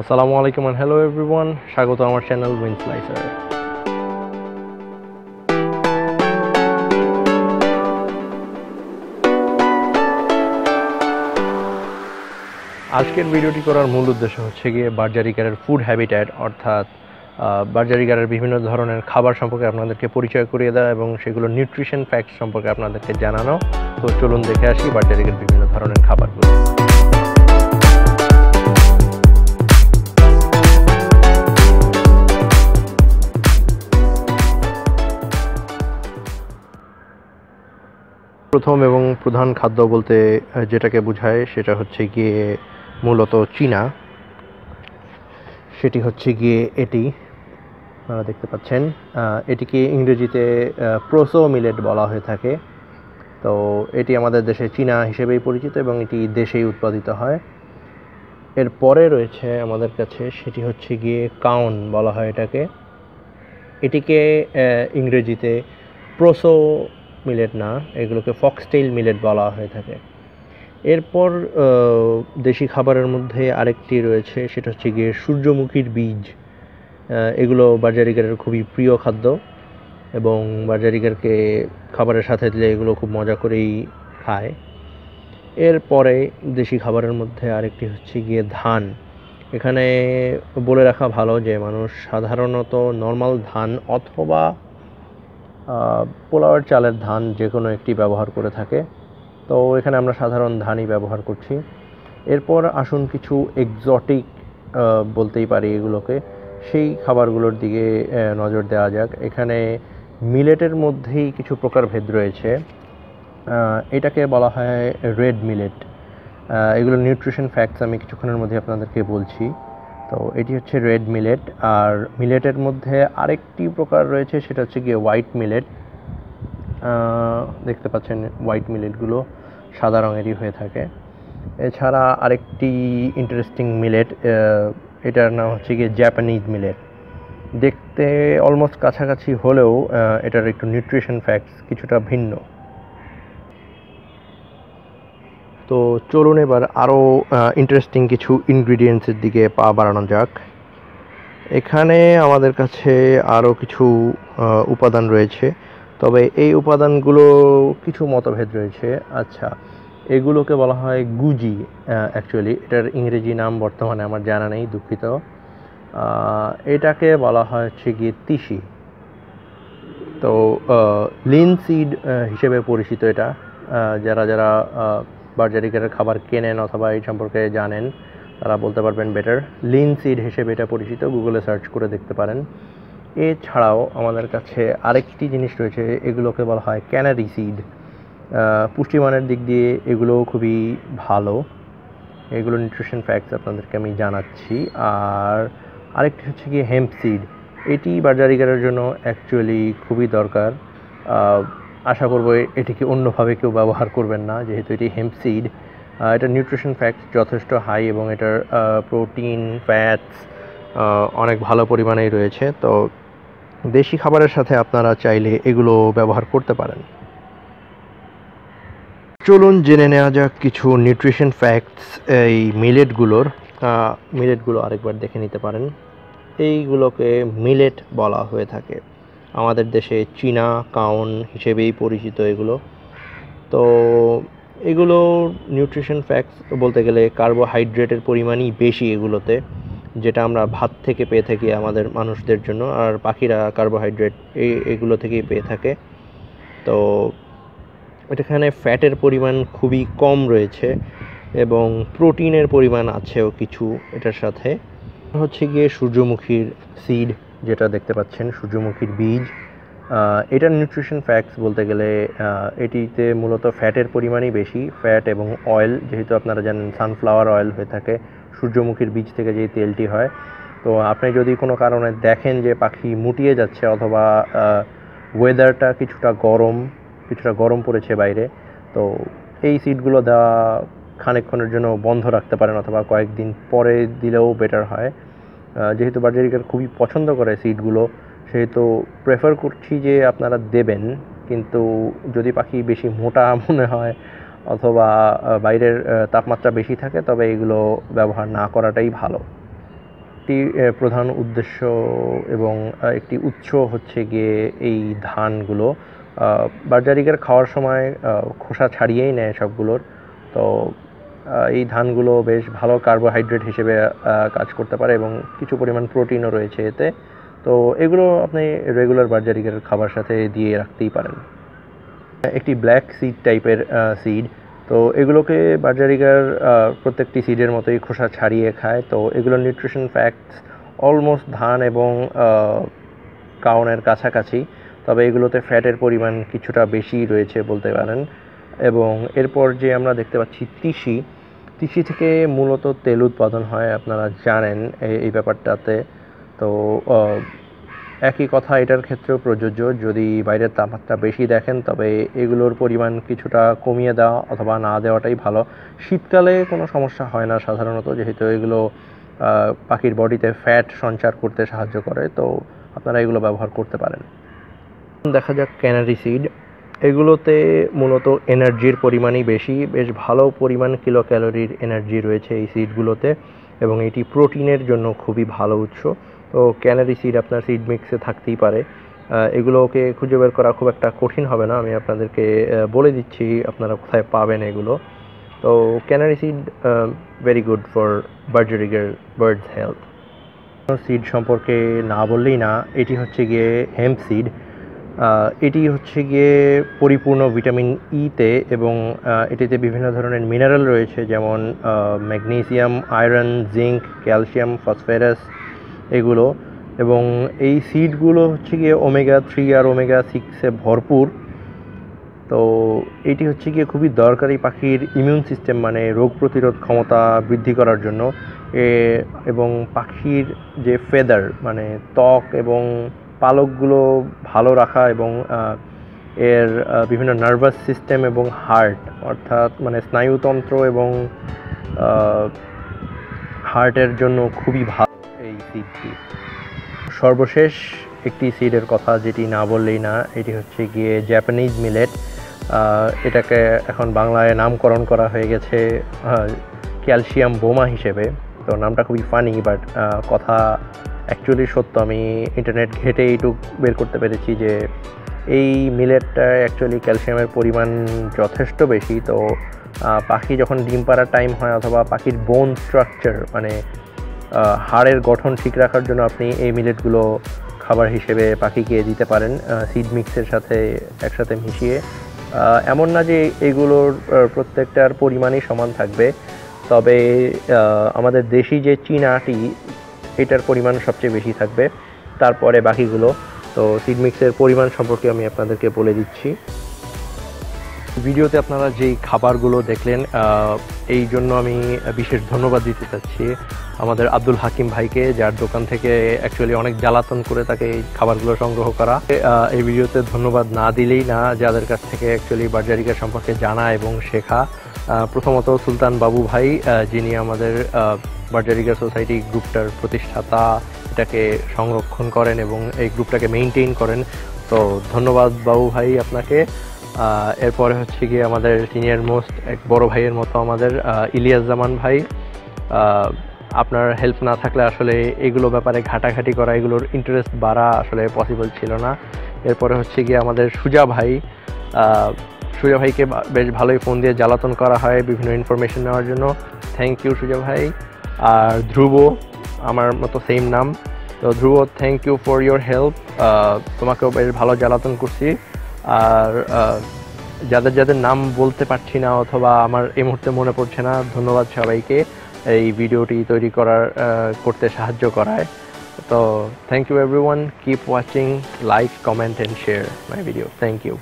আসসালামু আলাইকুম and hello everyone, স্বাগত আমার চ্যানেল উইন স্লাইসার। আজকের ভিডিওটি করার মূল উদ্দেশ্য হচ্ছে গিয়ে বার্জারিকারের ফুড হ্যাবিট্যাট অর্থাৎ বার্জারিকারের বিভিন্ন ধরনের খাবার সম্পর্কে আপনাদেরকে পরিচয় করিয়ে দেওয়া এবং সেগুলোর নিউট্রিশন ফ্যাক্ট সম্পর্কে আপনাদেরকে জানানো। তো চলুন দেখে আসি বার্জারিকার বিভিন্ন ধরনের খাবারগুলো। প্রথম এবং প্রধান খাদ্য বলতে যেটাকে বোঝায় সেটা হচ্ছে গিয়ে মূলত চীনা। সেটি হচ্ছে গিয়ে এটি আপনারা দেখতে পাচ্ছেন, এটিকে ইংরেজিতে প্রোসো মিলেট বলা হয়ে থাকে। তো এটি আমাদের দেশে চীনা হিসেবেই পরিচিত এবং এটি দেশেই উৎপাদিত হয়। এরপরে রয়েছে আমাদের কাছে, সেটি হচ্ছে গিয়ে কাউন বলা হয় এটাকে। এটিকে ইংরেজিতে প্রোসো মিলেট না, এগুলোকে ফক্সটেইল মিলেট বলা হয়ে থাকে। এরপর দেশি খাবারের মধ্যে আরেকটি রয়েছে, সেটা হচ্ছে গিয়ে সূর্যমুখীর বীজ। এগুলো বার্জারিকারের খুবই প্রিয় খাদ্য এবং বার্জারিকারকে খাবারের সাথে দিলে এগুলো খুব মজা করেই খায়। এরপরে দেশি খাবারের মধ্যে আরেকটি হচ্ছে গিয়ে ধান। এখানে বলে রাখা ভালো যে মানুষ সাধারণত নর্মাল ধান অথবা পোলাওয়ের চালের ধান যে কোনো একটি ব্যবহার করে থাকে। তো এখানে আমরা সাধারণ ধানই ব্যবহার করছি। এরপর আসুন কিছু এক্সোটিক বলতেই পারি এগুলোকে, সেই খাবারগুলোর দিকে নজর দেওয়া যাক। এখানে মিলেটের মধ্যেই কিছু প্রকারভেদ রয়েছে। এটাকে বলা হয় রেড মিলেট। এগুলোর নিউট্রিশন ফ্যাক্টস আমি কিছুক্ষণের মধ্যে আপনাদেরকে বলছি। তো এটি হচ্ছে রেড মিলেট। আর মিলেটের মধ্যে আরেকটি প্রকার রয়েছে, সেটা হচ্ছে গিয়ে হোয়াইট মিলেট। দেখতে পাচ্ছেন হোয়াইট মিলেটগুলো সাদা রঙেরই হয়ে থাকে। এছাড়া আরেকটি ইন্টারেস্টিং মিলেট, এটার নাম হচ্ছে গিয়ে জাপানিজ মিলেট। দেখতে অলমোস্ট কাছাকাছি হলেও এটার একটু নিউট্রিশন ফ্যাক্টস কিছুটা ভিন্ন। তো চলুন এবার আরও ইন্টারেস্টিং কিছু ইনগ্রিডিয়েন্টসের দিকে পা বাড়ানো যাক। এখানে আমাদের কাছে আরও কিছু উপাদান রয়েছে, তবে এই উপাদানগুলো কিছু মতভেদ রয়েছে। আচ্ছা, এগুলোকে বলা হয় গুজি। অ্যাকচুয়ালি এটার ইংরেজি নাম বর্তমানে আমার জানা নেই, দুঃখিত। এটাকে বলা হয় হচ্ছে গিয়ে তিসি। তো লিনসিড হিসেবে পরিচিত এটা। যারা যারা বার্জারিকারের খাবার কেনেন অথবা এই সম্পর্কে জানেন তারা বলতে পারবেন বেটার। লিনসিড হিসেবে এটা পরিচিত, গুগলে সার্চ করে দেখতে পারেন। এছাড়াও আমাদের কাছে আরেকটি জিনিস রয়েছে, এগুলোকে বলা হয় ক্যানারি সিড। পুষ্টিমানের দিক দিয়ে এগুলো খুবই ভালো। এগুলো নিউট্রিশন ফ্যাক্টস আপনাদেরকে আমি জানাচ্ছি। আর আরেকটি হচ্ছে কি হেম্প সিড। এটি বার্জারিকারের জন্য অ্যাকচুয়ালি খুবই দরকার। আশা করব এটিকে অন্যভাবে কেউ ব্যবহার করবেন না, যেহেতু এটি হেম্প সিড। এটার নিউট্রিশন ফ্যাক্টস যথেষ্ট হাই এবং এটার প্রোটিন ফ্যাটস অনেক ভালো পরিমাণেই রয়েছে। তো দেশি খাবারের সাথে আপনারা চাইলে এগুলো ব্যবহার করতে পারেন। চলুন জেনে নেওয়া যাক কিছু নিউট্রিশন ফ্যাক্টস এই মিলেটগুলো আরেকবার দেখে নিতে পারেন। এইগুলোকে মিলেট বলা হয়ে থাকে। আমাদের দেশে চীনা কাউন হিসেবেই পরিচিত এগুলো। তো এগুলো নিউট্রিশন ফ্যাক্টস বলতে গেলে কার্বোহাইড্রেটের পরিমাণই বেশি এগুলোতে, যেটা আমরা ভাত থেকে পেয়ে থাকি আমাদের মানুষদের জন্য, আর পাখিরা কার্বোহাইড্রেট এগুলো থেকেই পেয়ে থাকে। তো এখানে ফ্যাটের পরিমাণ খুবই কম রয়েছে এবং প্রোটিনের পরিমাণ আছেও কিছু এটার সাথে। হচ্ছে গিয়ে সূর্যমুখীর সিড, যেটা দেখতে পাচ্ছেন সূর্যমুখীর বীজ। এটার নিউট্রিশন ফ্যাক্টস বলতে গেলে এটিতে মূলত ফ্যাটের পরিমাণই বেশি, ফ্যাট এবং অয়েল। যেহেতু আপনারা জানেন সানফ্লাওয়ার অয়েল হয়ে থাকে সূর্যমুখীর বীজ থেকে যেই তেলটি হয়। তো আপনি যদি কোনো কারণে দেখেন যে পাখি মুটিয়ে যাচ্ছে অথবা ওয়েদারটা কিছুটা গরম পড়েছে বাইরে, তো এই সিডগুলো দেওয়া খানিকক্ষণের জন্য বন্ধ রাখতে পারেন অথবা কয়েকদিন পরে দিলেও বেটার হয়। যেহেতু বার্জারিকার খুবই পছন্দ করে সিডগুলো, সেহেতু প্রেফার করছি যে আপনারা দেবেন। কিন্তু যদি পাখি বেশি মোটা মনে হয় অথবা বাইরের তাপমাত্রা বেশি থাকে, তবে এগুলো ব্যবহার না করাটাই ভালো। একটি প্রধান উদ্দেশ্য এবং একটি উৎস হচ্ছে গিয়ে এই ধানগুলো। বার্জারিগার খাওয়ার সময় খোসা ছাড়িয়েই নেয় সবগুলোর। তো এই ধানগুলো বেশ ভালো কার্বোহাইড্রেট হিসেবে কাজ করতে পারে এবং কিছু পরিমাণ প্রোটিনও রয়েছে এতে। তো এগুলো আপনি রেগুলার বার্জারিগার খাবার সাথে দিয়ে রাখতেই পারেন। একটি ব্ল্যাক সিড টাইপের সিড, তো এগুলোকে বার্জারিগার প্রত্যেকটি সিডের মতোই খোসা ছাড়িয়ে খায়। তো এগুলোর নিউট্রিশন ফ্যাক্টস অলমোস্ট ধান এবং কাউনের কাছাকাছি, তবে এগুলোতে ফ্যাটের পরিমাণ কিছুটা বেশি রয়েছে বলতে পারেন। এবং এরপর যে আমরা দেখতে পাচ্ছি তিসি থেকে মূলত তেল উৎপাদন হয়, আপনারা জানেন এই ব্যাপারটাতে। তো একই কথা এটার ক্ষেত্রেও প্রযোজ্য। যদি বাইরের তাপমাত্রা বেশি দেখেন তবে এগুলোর পরিমাণ কিছুটা কমিয়ে দেওয়া অথবা না দেওয়াটাই ভালো। শীতকালে কোনো সমস্যা হয় না সাধারণত, যেহেতু এগুলো পাখির বডিতে ফ্যাট সঞ্চার করতে সাহায্য করে। তো আপনারা এগুলো ব্যবহার করতে পারেন। দেখা যাক ক্যানারি সিড। এগুলোতে মূলত এনার্জির পরিমাণই বেশি, বেশ ভালো পরিমাণ কিলো ক্যালোরির এনার্জি রয়েছে এই সিডগুলোতে এবং এটি প্রোটিনের জন্য খুবই ভালো উৎস। তো ক্যানারি সিড আপনার সিড মিক্সে থাকতেই পারে। এগুলোকে খুঁজে বের করা খুব একটা কঠিন হবে না, আমি আপনাদেরকে বলে দিচ্ছি আপনারা কোথায় পাবেন এগুলো। তো canary seed very good for budgerigar birds health. Seed সম্পর্কে না বললেই না, এটি হচ্ছে গিয়ে হেম্প সিড। এটি হচ্ছে গিয়ে পরিপূর্ণ ভিটামিন ইতে এবং এটিতে বিভিন্ন ধরনের মিনারেল রয়েছে, যেমন magnesium, iron, zinc, calcium, phosphorus এগুলো। এবং এই সিডগুলো হচ্ছে গিয়ে ওমেগা 3 আর ওমেগা 6-এ ভরপুর। তো এটি হচ্ছে গিয়ে খুবই দরকারি পাখির ইমিউন সিস্টেম, মানে রোগ প্রতিরোধ ক্ষমতা বৃদ্ধি করার জন্য। এবং পাখির যে ফেদার মানে ত্বক এবং পালকগুলো ভালো রাখা এবং এর বিভিন্ন নার্ভাস সিস্টেম এবং হার্ট, অর্থাৎ মানে স্নায়ুতন্ত্র এবং হার্টের জন্য খুবই ভালো এই সিডটি। সর্বশেষ একটি সিডের কথা যেটি না বললেই না, এটি হচ্ছে গিয়ে জাপানিজ মিলেট। এটাকে এখন বাংলায় নামকরণ করা হয়ে গেছে ক্যালসিয়াম বোমা হিসেবে। তো নামটা খুবই ফানি, বাট কথা অ্যাকচুয়ালি সত্য। আমি ইন্টারনেট ঘেটে এইটুক বের করতে পেরেছি যে এই মিলেটটা অ্যাকচুয়ালি ক্যালসিয়ামের পরিমাণ যথেষ্ট বেশি। তো পাখি যখন ডিম পাড়ার টাইম হয় অথবা পাখির বোন স্ট্রাকচার মানে হাড়ের গঠন ঠিক রাখার জন্য আপনি এই মিলেটগুলো খাবার হিসেবে পাখিকে দিতে পারেন সিড মিক্সের সাথে একসাথে মিশিয়ে। এমন না যে এগুলোর প্রত্যেকটার পরিমাণই সমান থাকবে, তবে আমাদের দেশি যে চীনাটি এটার পরিমাণ সবচেয়ে বেশি থাকবে, তারপরে বাকিগুলো। তো সিড মিক্সের পরিমাণ সম্পর্কে আমি আপনাদেরকে বলে দিচ্ছি। ভিডিওতে আপনারা যেই খাবারগুলো দেখলেন এই জন্য আমি বিশেষ ধন্যবাদ দিতে চাচ্ছি আমাদের আব্দুল হাকিম ভাইকে, যার দোকান থেকে অ্যাকচুয়ালি অনেক জ্বালাতন করে তাকে এই খাবারগুলো সংগ্রহ করা। এই ভিডিওতে ধন্যবাদ না দিলেই না, যাদের কাছ থেকে অ্যাকচুয়ালি বার্জারিকা সম্পর্কে জানা এবং শেখা। প্রথমত সুলতান বাবু ভাই, যিনি আমাদের বার্জারিকা সোসাইটি গ্রুপটার প্রতিষ্ঠাতা, এটাকে সংরক্ষণ করেন এবং এই গ্রুপটাকে মেইনটেইন করেন। তো ধন্যবাদ বাবু ভাই আপনাকে। এরপরে হচ্ছে গিয়ে আমাদের সিনিয়র মোস্ট এক বড় ভাইয়ের মতো আমাদের ইলিয়াস জামান ভাই। আপনার হেল্প না থাকলে আসলে এগুলো ব্যাপারে ঘাটাঘাটি করা, এগুলোর ইন্টারেস্ট বাড়া আসলে পসিবল ছিল না। এরপরে হচ্ছে গিয়ে আমাদের সুজা ভাইকে বেশ ভালোই ফোন দিয়ে জ্বালাতন করা হয় বিভিন্ন ইনফরমেশন নেওয়ার জন্য। থ্যাংক ইউ সুজা ভাই। আর ধ্রুব, আমার মতো সেম নাম। তো Dhruv, thank you for your help. তোমাকেও বেশ ভালো জ্বালাতন করছি। আর যাদের নাম বলতে পারছি না অথবা আমার এই মুহূর্তে মনে পড়ছে না, ধন্যবাদ সবাইকে এই ভিডিওটি তৈরি করতে সাহায্য করায়। তো thank you everyone, keep watching, like, comment and share my video. Thank you.